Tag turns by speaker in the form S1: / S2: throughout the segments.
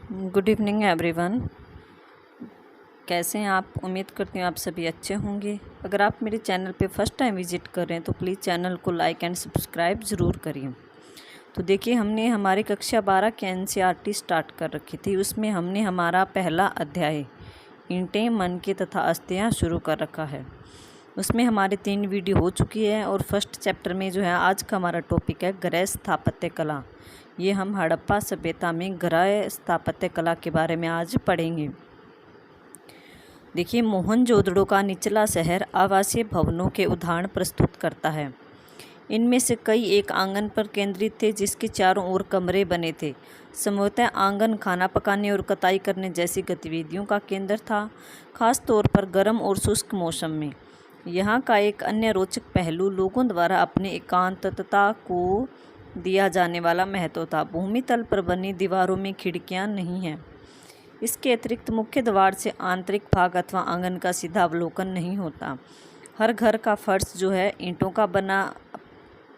S1: Good evening everyone. कैसे हैं आप? उम्मीद करती हूँ आप सभी अच्छे होंगे। अगर आप मेरे चैनल पे फर्स्ट टाइम विज़िट कर रहे हैं तो प्लीज़ चैनल को लाइक एंड सब्सक्राइब ज़रूर करिए। तो देखिए, हमने हमारी कक्षा 12 के एनसीईआरटी स्टार्ट कर रखी थी। उसमें हमने हमारा पहला अध्याय ईंटें, मनके तथा अस्थियाँ शुरू कर रखा है। उसमें हमारे 3 वीडियो हो चुकी है और फर्स्ट चैप्टर में जो है आज का हमारा टॉपिक है गृह स्थापत्य कला। ये हम हड़प्पा सभ्यता में गृह स्थापत्य कला के बारे में आज पढ़ेंगे। देखिए, मोहनजोदड़ो का निचला शहर आवासीय भवनों के उदाहरण प्रस्तुत करता है। इनमें से कई एक आंगन पर केंद्रित थे जिसके चारों ओर कमरे बने थे। संभवतः आंगन खाना पकाने और कताई करने जैसी गतिविधियों का केंद्र था, खास तौर पर गर्म और शुष्क मौसम में। यहाँ का एक अन्य रोचक पहलू लोगों द्वारा अपनी एकांतता को दिया जाने वाला महत्व था। भूमि तल पर बनी दीवारों में खिड़कियाँ नहीं हैं। इसके अतिरिक्त मुख्य द्वार से आंतरिक भाग अथवा आंगन का सीधा अवलोकन नहीं होता। हर घर का फर्श जो है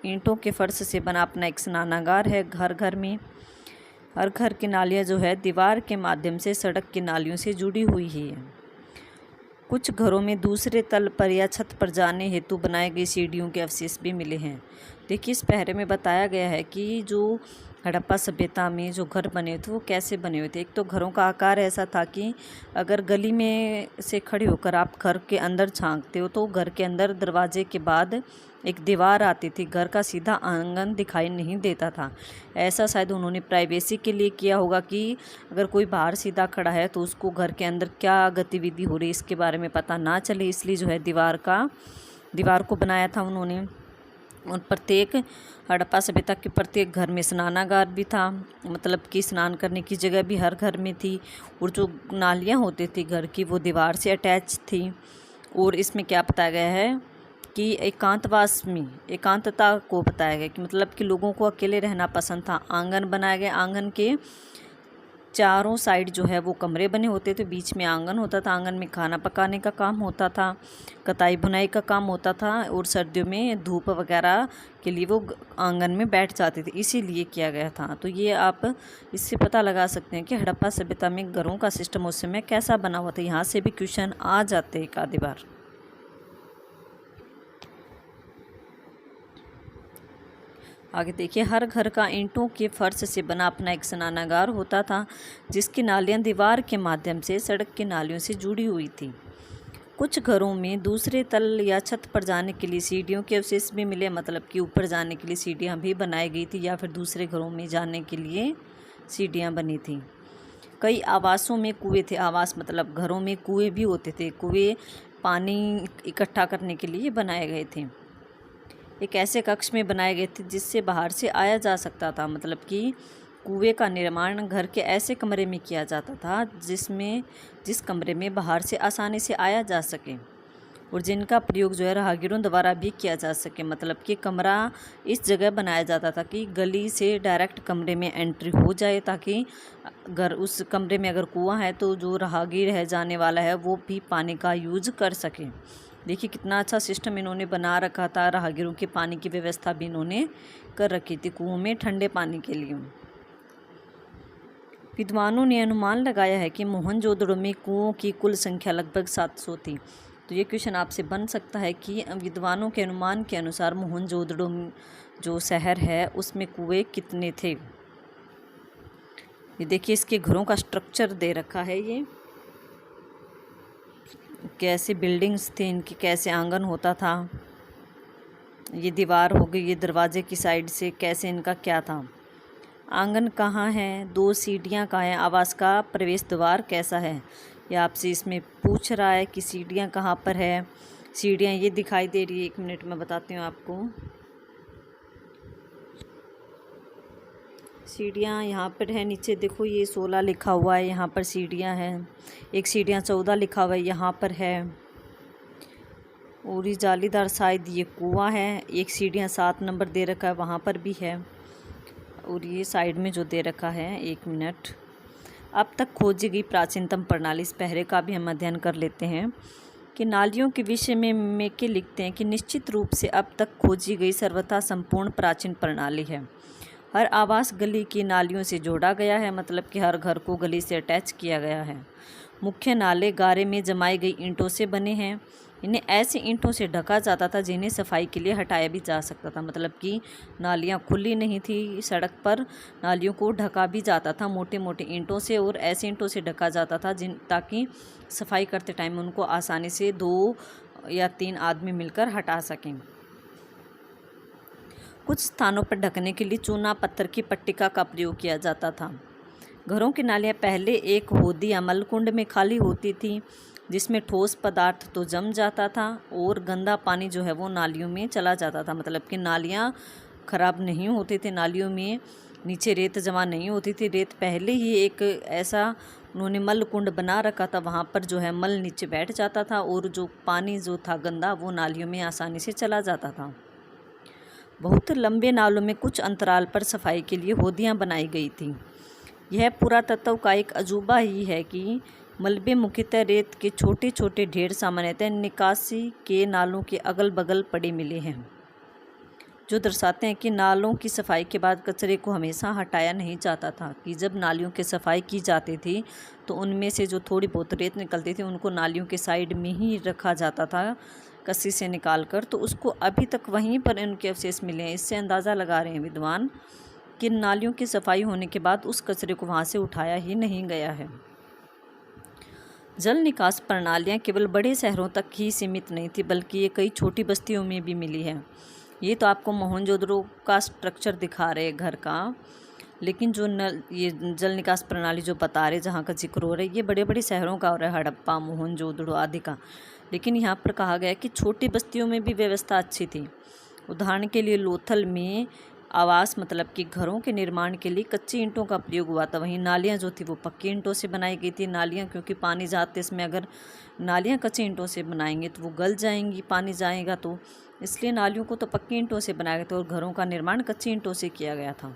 S1: ईंटों के फर्श से बना अपना एक स्नानागार है। हर घर की नालियाँ जो है दीवार के माध्यम से सड़क की नालियों से जुड़ी हुई ही है। कुछ घरों में दूसरे तल पर या छत पर जाने हेतु बनाए गए सीढ़ियों के अवशेष भी मिले हैं। देखिए, इस पहरे में बताया गया है कि जो हड़प्पा सभ्यता में जो घर बने हुए थे वो कैसे बने हुए थे। एक तो घरों का आकार ऐसा था कि अगर गली में से खड़े होकर आप घर के अंदर झांकते हो तो घर के अंदर दरवाजे के बाद एक दीवार आती थी, घर का सीधा आंगन दिखाई नहीं देता था। ऐसा शायद उन्होंने प्राइवेसी के लिए किया होगा कि अगर कोई बाहर सीधा खड़ा है तो उसको घर के अंदर क्या गतिविधि हो रही है इसके बारे में पता ना चले, इसलिए जो है दीवार को बनाया था उन्होंने। और प्रत्येक हड़प्पा सभ्यता के प्रत्येक घर में स्नानागार भी था, मतलब कि स्नान करने की जगह भी हर घर में थी। और जो नालियाँ होती थी घर की वो दीवार से अटैच थी। और इसमें क्या बताया गया है कि एकांतता को बताया गया कि मतलब कि लोगों को अकेले रहना पसंद था। आंगन बनाया गया, आंगन के चारों साइड जो है वो कमरे बने होते थे, बीच में आंगन होता था। आंगन में खाना पकाने का काम होता था, कताई बुनाई का काम होता था और सर्दियों में धूप वगैरह के लिए वो आंगन में बैठ जाते थे, इसीलिए किया गया था। तो ये आप इससे पता लगा सकते हैं कि हड़प्पा सभ्यता में घरों का सिस्टम उस समय कैसा बना हुआ था। यहाँ से भी क्वेश्चन आ जाते एक आधी बार। आगे देखिए, हर घर का ईंटों के फर्श से बना अपना एक स्नानागार होता था जिसकी नालियाँ दीवार के माध्यम से सड़क की नालियों से जुड़ी हुई थी। कुछ घरों में दूसरे तल या छत पर जाने के लिए सीढ़ियों के अवशेष भी मिले, मतलब कि ऊपर जाने के लिए सीढ़ियाँ भी बनाई गई थी या फिर दूसरे घरों में जाने के लिए सीढ़ियाँ बनी थी। कई आवासों में कुएँ थे। आवास मतलब घरों में कुएँ भी होते थे। कुएँ पानी इकट्ठा करने के लिए बनाए गए थे। एक ऐसे कक्ष में बनाए गए थे जिससे बाहर से आया जा सकता था, मतलब कि कुएं का निर्माण घर के ऐसे कमरे में किया जाता था जिस कमरे में बाहर से आसानी से आया जा सके और जिनका प्रयोग जो है राहगीरों द्वारा भी किया जा सके। मतलब कि कमरा इस जगह बनाया जाता था कि गली से डायरेक्ट कमरे में एंट्री हो जाए, ताकि उस कमरे में अगर कुआं है तो जो राहगीर है, जाने वाला है, वो भी पानी का यूज कर सके। देखिए कितना अच्छा सिस्टम इन्होंने बना रखा था। राहगीरों के पानी की व्यवस्था भी इन्होंने कर रखी थी कुओं में ठंडे पानी के लिए। विद्वानों ने अनुमान लगाया है कि मोहनजोदड़ो में कुओं की कुल संख्या लगभग 700 थी। तो ये क्वेश्चन आपसे बन सकता है कि विद्वानों के अनुमान के अनुसार मोहनजोदड़ो जो शहर है उसमें कुएं कितने थे। ये देखिए, इसके घरों का स्ट्रक्चर दे रखा है। ये कैसे बिल्डिंग्स थे इनकी, कैसे आंगन होता था, ये दीवार हो गई, ये दरवाजे की साइड से कैसे इनका क्या था, आंगन कहाँ है, 2 सीढ़ियाँ कहाँ हैं, आवास का प्रवेश द्वार कैसा है। यह आपसे इसमें पूछ रहा है कि सीढ़ियाँ कहाँ पर है। सीढ़ियाँ ये दिखाई दे रही है, 1 मिनट में बताती हूँ आपको। सीढ़ियाँ यहाँ पर है, नीचे देखो ये 16 लिखा हुआ है, यहाँ पर सीढ़ियाँ हैं। एक सीढ़ियाँ 14 लिखा हुआ है, यहाँ पर है। और ये जालीदार शायद ये कुआं है। एक सीढ़ियाँ 7 नंबर दे रखा है, वहाँ पर भी है। और ये साइड में जो दे रखा है, 1 मिनट। अब तक खोजी गई प्राचीनतम प्रणाली, इस पहरे का भी हम अध्ययन कर लेते हैं कि नालियों के विषय में मेके लिखते हैं कि निश्चित रूप से अब तक खोजी गई सर्वथा संपूर्ण प्राचीन प्रणाली है। हर आवास गली की नालियों से जोड़ा गया है, मतलब कि हर घर को गली से अटैच किया गया है। मुख्य नाले गारे में जमाई गई ईंटों से बने हैं। इन्हें ऐसी ईंटों से ढका जाता था जिन्हें सफाई के लिए हटाया भी जा सकता था, मतलब कि नालियाँ खुली नहीं थी सड़क पर, नालियों को ढका भी जाता था मोटे मोटे ईंटों से, और ऐसे ईंटों से ढका जाता था ताकि सफाई करते टाइम उनको आसानी से 2 या 3 आदमी मिलकर हटा सकें। कुछ स्थानों पर ढकने के लिए चूना पत्थर की पट्टिका का प्रयोग किया जाता था। घरों की नालियाँ पहले एक होदी या मलकुंड में खाली होती थी, जिसमें ठोस पदार्थ तो जम जाता था और गंदा पानी जो है वो नालियों में चला जाता था, मतलब कि नालियाँ खराब नहीं होती थी, नालियों में नीचे रेत जमा नहीं होती थी। रेत पहले ही एक ऐसा उन्होंने मल कुंड बना रखा था, वहाँ पर जो है मल नीचे बैठ जाता था और जो पानी जो था गंदा वो नालियों में आसानी से चला जाता था। बहुत लंबे नालों में कुछ अंतराल पर सफाई के लिए होदियाँ बनाई गई थी। यह पुरातत्व का एक अजूबा ही है कि मलबे मुख्यतः रेत के छोटे छोटे ढेर सामान्यतः निकासी के नालों के अगल बगल पड़े मिले हैं, जो दर्शाते हैं कि नालों की सफाई के बाद कचरे को हमेशा हटाया नहीं जाता था, कि जब नालियों की सफाई की जाती थी तो उनमें से जो थोड़ी बहुत रेत निकलती थी उनको नालियों के साइड में ही रखा जाता था कस्सी से निकाल कर, तो उसको अभी तक वहीं पर इनके अवशेष मिले हैं। इससे अंदाज़ा लगा रहे हैं विद्वान कि नालियों की सफाई होने के बाद उस कचरे को वहाँ से उठाया ही नहीं गया है। जल निकास प्रणालियाँ केवल बड़े शहरों तक ही सीमित नहीं थी, बल्कि ये कई छोटी बस्तियों में भी मिली है। ये तो आपको मोहनजोदड़ो का स्ट्रक्चर दिखा रहे घर का, लेकिन जो ये जल निकास प्रणाली जो बता रहे जहाँ का जिक्र हो रहा है ये बड़े बड़े शहरों का हो रहा है, हड़प्पा, मोहनजोदड़ो आदि का। लेकिन यहाँ पर कहा गया कि छोटी बस्तियों में भी व्यवस्था अच्छी थी। उदाहरण के लिए लोथल में आवास मतलब कि घरों के निर्माण के लिए कच्ची ईंटों का प्रयोग हुआ था। वहीं नालियाँ जो थी वो पक्की ईंटों से बनाई गई थी। नालियाँ क्योंकि पानी जाते इसमें, अगर नालियाँ कच्ची ईंटों से बनाएंगे तो वो गल जाएंगी, पानी जाएगा, तो इसलिए नालियों को तो पक्की ईंटों से बनाया गया था और घरों का निर्माण कच्ची ईंटों से किया गया था।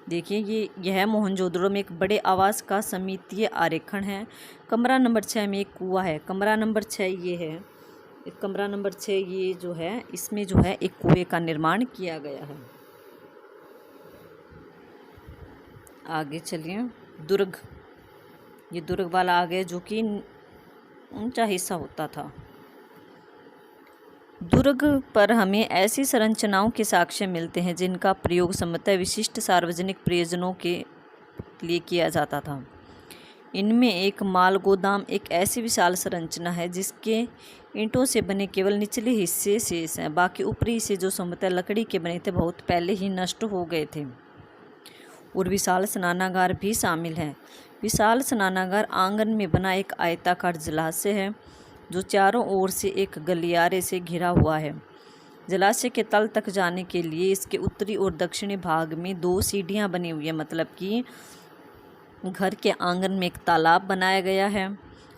S1: देखिए यह मोहनजोदड़ो में एक बड़े आवास का समितीय आरेखन है। कमरा नंबर 6 में एक कुआं है। कमरा नंबर 6 ये है। कमरा नंबर 6 ये जो है इसमें जो है एक कुएं का निर्माण किया गया है। आगे चलिए, दुर्ग। ये दुर्ग वाला आ गया जो कि ऊंचा हिस्सा होता था। दुर्ग पर हमें ऐसी संरचनाओं के साक्ष्य मिलते हैं जिनका प्रयोग संभवतः विशिष्ट सार्वजनिक प्रयोजनों के लिए किया जाता था। इनमें एक माल गोदाम एक ऐसी विशाल संरचना है जिसके ईंटों से बने केवल निचले हिस्से शेष हैं, बाकी ऊपरी हिस्से जो संभवतः लकड़ी के बने थे बहुत पहले ही नष्ट हो गए थे। और विशाल स्नानागार भी शामिल है। विशाल स्नानागार आंगन में बना एक आयताकार जलाशय है जो चारों ओर से एक गलियारे से घिरा हुआ है। जलाशय के तल तक जाने के लिए इसके उत्तरी और दक्षिणी भाग में 2 सीढ़ियां बनी हुई है, मतलब कि घर के आंगन में एक तालाब बनाया गया है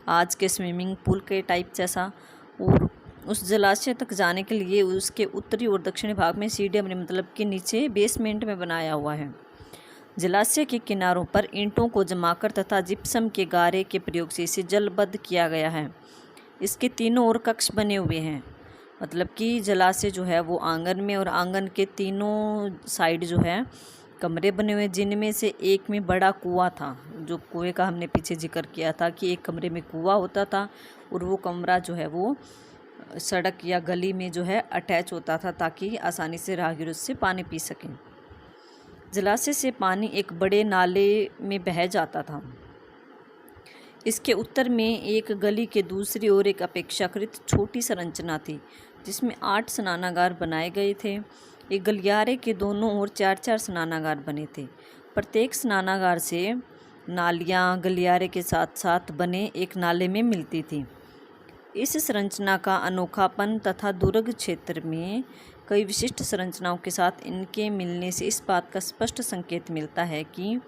S1: आज के स्विमिंग पूल के टाइप जैसा, और उस जलाशय तक जाने के लिए उसके उत्तरी और दक्षिणी भाग में सीढ़ियां बनी, मतलब कि नीचे बेसमेंट में बनाया हुआ है। जलाशय के किनारों पर ईंटों को जमाकर तथा जिप्सम के गारे के प्रयोग से इसे जलबद्ध किया गया है। इसके तीनों ओर कक्ष बने हुए हैं, मतलब कि जलाशय जो है वो आंगन में, और आंगन के तीनों साइड जो है कमरे बने हुए, जिनमें से एक में बड़ा कुआं था। जो कुएं का हमने पीछे जिक्र किया था कि एक कमरे में कुआं होता था और वो कमरा जो है वो सड़क या गली में जो है अटैच होता था ताकि आसानी से राहगीर उससे पानी पी सकें। जलाशय से पानी एक बड़े नाले में बह जाता था। इसके उत्तर में एक गली के दूसरी ओर एक अपेक्षाकृत छोटी संरचना थी जिसमें 8 स्नानागार बनाए गए थे। एक गलियारे के दोनों ओर 4-4 स्नानागार बने थे। प्रत्येक स्नानागार से नालियाँ गलियारे के साथ साथ बने एक नाले में मिलती थी। इस संरचना का अनोखापन तथा दुर्ग क्षेत्र में कई विशिष्ट संरचनाओं के साथ इनके मिलने से इस बात का स्पष्ट संकेत मिलता है कि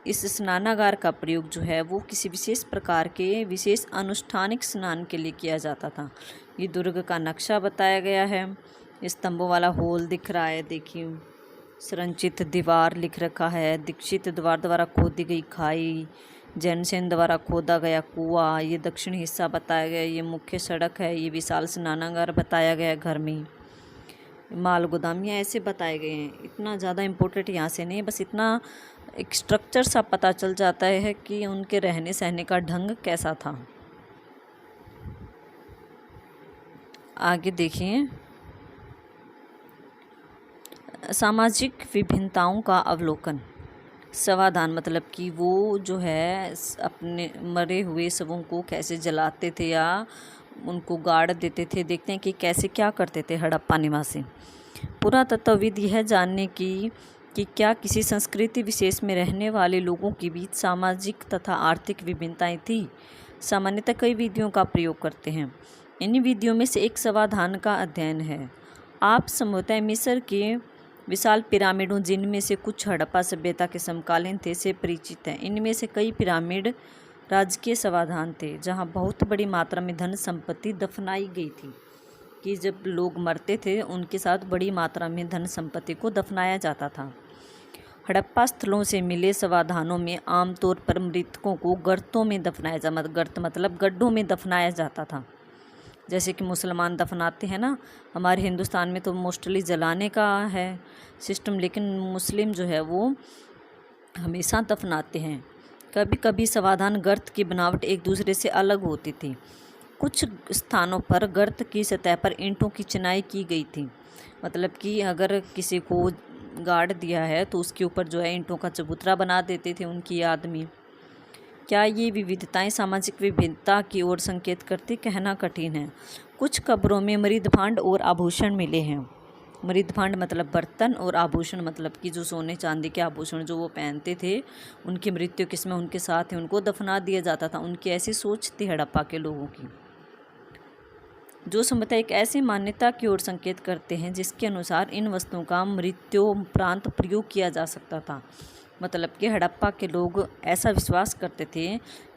S1: इस स्नानागार का प्रयोग जो है वो किसी विशेष प्रकार के विशेष अनुष्ठानिक स्नान के लिए किया जाता था। ये दुर्ग का नक्शा बताया गया है। स्तंभों वाला होल दिख रहा है, देखिए संरचित दीवार लिख रखा है, दीक्षित द्वार द्वारा खोदी गई खाई, जैनसेन द्वारा खोदा गया कुआं, ये दक्षिण हिस्सा बताया गया, ये मुख्य सड़क है, ये विशाल स्नानागार बताया गया घर में। माल गोदाम, या ऐसे बताए गए हैं। इतना ज़्यादा इम्पोर्टेंट यहाँ से नहीं, बस इतना एक स्ट्रक्चर सा पता चल जाता है कि उनके रहने सहने का ढंग कैसा था। आगे देखिए, सामाजिक विभिन्नताओं का अवलोकन। समाधान मतलब कि वो जो है अपने मरे हुए शवों को कैसे जलाते थे या उनको गाड़ देते थे। देखते हैं कि कैसे क्या करते थे हड़प्पा निवासी। पुरातत्वविद यह जानने की कि क्या किसी संस्कृति विशेष में रहने वाले लोगों के बीच सामाजिक तथा आर्थिक विभिन्नताएं थी, सामान्यतः कई विधियों का प्रयोग करते हैं। इन विधियों में से एक समाधान का अध्ययन है। आप संभवतः मिस्र के विशाल पिरामिडों, जिनमें से कुछ हड़प्पा सभ्यता के समकालीन थे, से परिचित हैं। इनमें से कई पिरामिड राजकीय समाधान थे, जहां बहुत बड़ी मात्रा में धन संपत्ति दफनाई गई थी। कि जब लोग मरते थे उनके साथ बड़ी मात्रा में धन संपत्ति को दफनाया जाता था। हड़प्पा स्थलों से मिले समाधानों में आमतौर पर मृतकों को गर्तों में दफनाया जाता, गर्त मतलब गड्ढों में दफनाया जाता था। जैसे कि मुसलमान दफनाते हैं ना, हमारे हिंदुस्तान में तो मोस्टली जलाने का है सिस्टम, लेकिन मुस्लिम जो है वो हमेशा दफनाते हैं। कभी कभी समाधान गर्त की बनावट एक दूसरे से अलग होती थी। कुछ स्थानों पर गर्त की सतह पर ईंटों की चिनाई की गई थी, मतलब कि अगर किसी को गाड़ दिया है तो उसके ऊपर जो है ईंटों का चबूतरा बना देते थे उनकी याद में। क्या ये विविधताएं सामाजिक विभिन्नता की ओर संकेत करती, कहना कठिन है। कुछ कब्रों में मृद भांड और आभूषण मिले हैं। मृद भांड मतलब बर्तन, और आभूषण मतलब कि जो सोने चांदी के आभूषण जो वो पहनते थे, उनकी मृत्यु के समय उनके साथ ही उनको दफना दिया जाता था। उनकी ऐसी सोच थी हड़प्पा के लोगों की, जो संभवतः एक ऐसी मान्यता की ओर संकेत करते हैं जिसके अनुसार इन वस्तुओं का मृत्योपरांत प्रयोग किया जा सकता था। मतलब कि हड़प्पा के लोग ऐसा विश्वास करते थे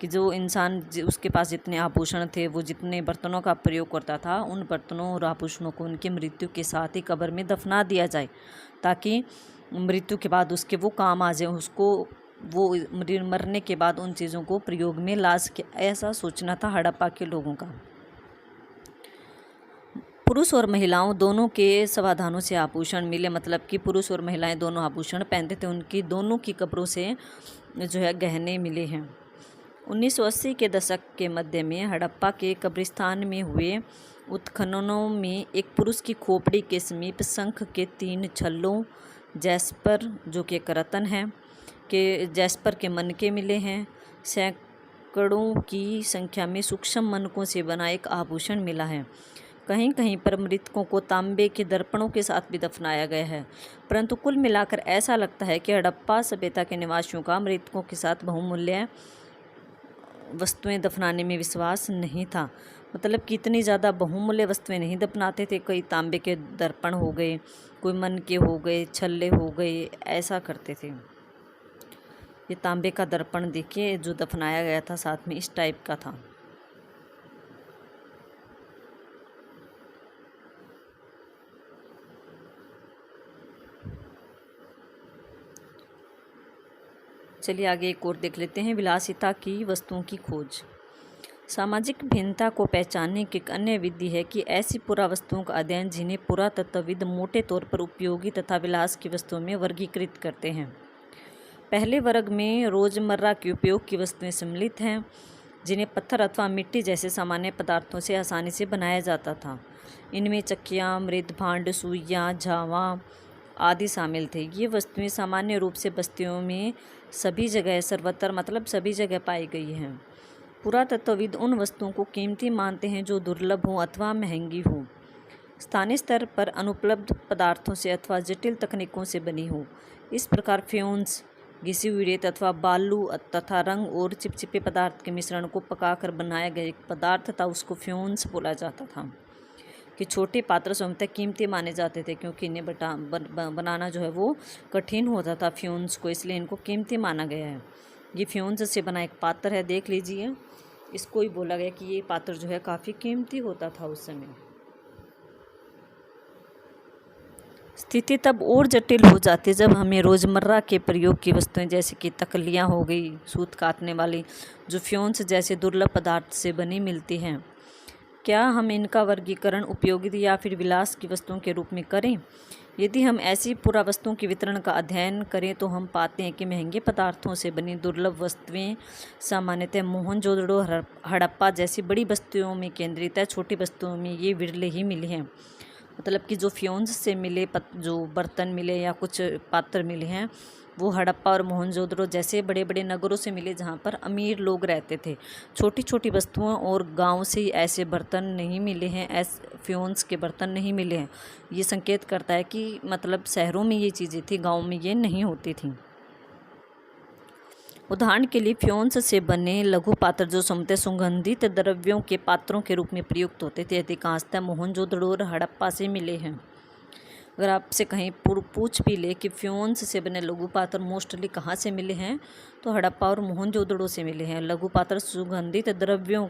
S1: कि जो इंसान उसके पास जितने आभूषण थे, वो जितने बर्तनों का प्रयोग करता था, उन बर्तनों और आभूषणों को उनकी मृत्यु के साथ ही कब्र में दफना दिया जाए, ताकि मृत्यु के बाद उसके वो काम आ जाए, उसको वो मरने के बाद उन चीज़ों को प्रयोग में ला सके। ऐसा सोचना था हड़प्पा के लोगों का। पुरुष और महिलाओं दोनों के समाधानों से आभूषण मिले, मतलब कि पुरुष और महिलाएं दोनों आभूषण पहनते थे। उनकी दोनों की कब्रों से जो है गहने मिले हैं। 1980 के दशक के मध्य में हड़प्पा के कब्रिस्तान में हुए उत्खननों में एक पुरुष की खोपड़ी के समीप शंख के 3 छल्लों, जैस्पर जो कि एक रत्न है, के जैस्पर के मनके मिले हैं। सैकड़ों की संख्या में सूक्ष्म मनकों से बना एक आभूषण मिला है। कहीं कहीं पर मृतकों को तांबे के दर्पणों के साथ भी दफनाया गया है। परंतु कुल मिलाकर ऐसा लगता है कि हड़प्पा सभ्यता के निवासियों का मृतकों के साथ बहुमूल्य वस्तुएं दफनाने में विश्वास नहीं था। मतलब कि इतनी ज़्यादा बहुमूल्य वस्तुएं नहीं दफनाते थे। कई तांबे के दर्पण हो गए, कोई मनके हो गए, छल्ले हो गए, ऐसा करते थे। ये तांबे का दर्पण देखिए जो दफनाया गया था साथ में, इस टाइप का था। चलिए आगे एक और देख लेते हैं, विलासिता की वस्तुओं की खोज। सामाजिक भिन्नता को पहचानने की एक अन्य विधि है कि ऐसी पुरावस्तुओं का अध्ययन जिन्हें पुरातत्वविद मोटे तौर पर उपयोगी तथा विलास की वस्तुओं में वर्गीकृत करते हैं। पहले वर्ग में रोजमर्रा के उपयोग की वस्तुएं सम्मिलित हैं, जिन्हें पत्थर अथवा मिट्टी जैसे सामान्य पदार्थों से आसानी से बनाया जाता था। इनमें चक्कियाँ, मृद भांड, सुइयाँ, झावा आदि शामिल थे। ये वस्तुएं सामान्य रूप से बस्तियों में सभी जगह, सर्वत्र मतलब सभी जगह पाई गई हैं। पुरातत्वविद उन वस्तुओं को कीमती मानते हैं जो दुर्लभ हों अथवा महंगी हों, स्थानीय स्तर पर अनुपलब्ध पदार्थों से अथवा जटिल तकनीकों से बनी हो। इस प्रकार फ्यून्स, घिसी हुई रेत अथवा बालू तथा रंग और चिपचिपे पदार्थ के मिश्रण को पकाकर बनाया गया एक पदार्थ था, उसको फ्यून्स बोला जाता था। कि छोटे पात्र स्वतः कीमती माने जाते थे, क्योंकि इन्हें बनाना जो है वो कठिन होता था फ्यून्स को, इसलिए इनको कीमती माना गया है। ये फ्यून्स से बना एक पात्र है, देख लीजिए। इसको ही बोला गया कि ये पात्र जो है काफ़ी कीमती होता था उस समय। स्थिति तब और जटिल हो जाती जब हमें रोज़मर्रा के प्रयोग की वस्तुएं जैसे कि तकलियाँ हो गई, सूत काटने वाली, जो फ्यून्स जैसे दुर्लभ पदार्थ से बनी मिलती हैं। क्या हम इनका वर्गीकरण उपयोगिता या फिर विलास की वस्तुओं के रूप में करें? यदि हम ऐसी पुरावस्तुओं के वितरण का अध्ययन करें तो हम पाते हैं कि महंगे पदार्थों से बनी दुर्लभ वस्तुएं सामान्यतः मोहनजोदड़ो, हड़प्पा जैसी बड़ी बस्तियों में केंद्रित है। छोटी बस्तियों में ये विरले ही मिले हैं। मतलब कि जो फ्योन्स से मिले जो बर्तन मिले या कुछ पात्र मिले हैं वो हड़प्पा और मोहनजोदड़ो जैसे बड़े बड़े नगरों से मिले जहाँ पर अमीर लोग रहते थे। छोटी छोटी वस्तुओं और गांव से ऐसे बर्तन नहीं मिले हैं, ऐसे फ्योन्स के बर्तन नहीं मिले हैं। ये संकेत करता है कि मतलब शहरों में ये चीज़ें थी, गाँव में ये नहीं होती थी। उदाहरण के लिए फ्योन्स से बने लघु पात्र जो सामान्यतः सुगंधित द्रव्यों के पात्रों के रूप में प्रयुक्त होते थे अधिकांशतः मोहनजोदड़ो और हड़प्पा से मिले हैं। अगर आपसे कहीं पूछ भी ले कि फ्योन्स से बने लघु पात्र मोस्टली कहाँ से मिले हैं तो हड़प्पा और मोहनजोदड़ो से मिले हैं। लघु पात्र सुगंधित द्रव्यों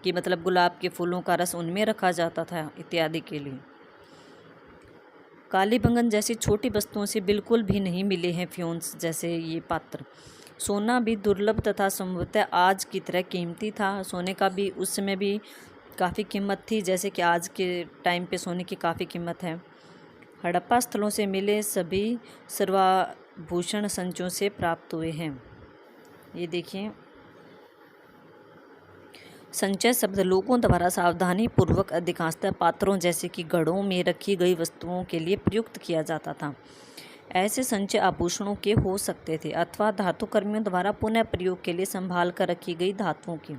S1: की मतलब गुलाब के फूलों का रस उनमें रखा जाता था इत्यादि के लिए। कालीबंगन जैसी छोटी वस्तुओं से बिल्कुल भी नहीं मिले हैं फ्योन्स जैसे ये पात्र। सोना भी दुर्लभ तथा संभवतः आज की तरह कीमती था। सोने का भी उस समय भी काफ़ी कीमत थी जैसे कि आज के टाइम पे सोने की काफ़ी कीमत है। हड़प्पा स्थलों से मिले सभी सर्वाभूषण संचयों से प्राप्त हुए हैं। ये देखिए, संचय शब्द लोगों द्वारा सावधानी पूर्वक अधिकांशतः पात्रों जैसे कि घड़ों में रखी गई वस्तुओं के लिए प्रयुक्त किया जाता था। ऐसे संचय आभूषणों के हो सकते थे अथवा धातु कर्मियों द्वारा पुनः प्रयोग के लिए संभाल कर रखी गई धातुओं की।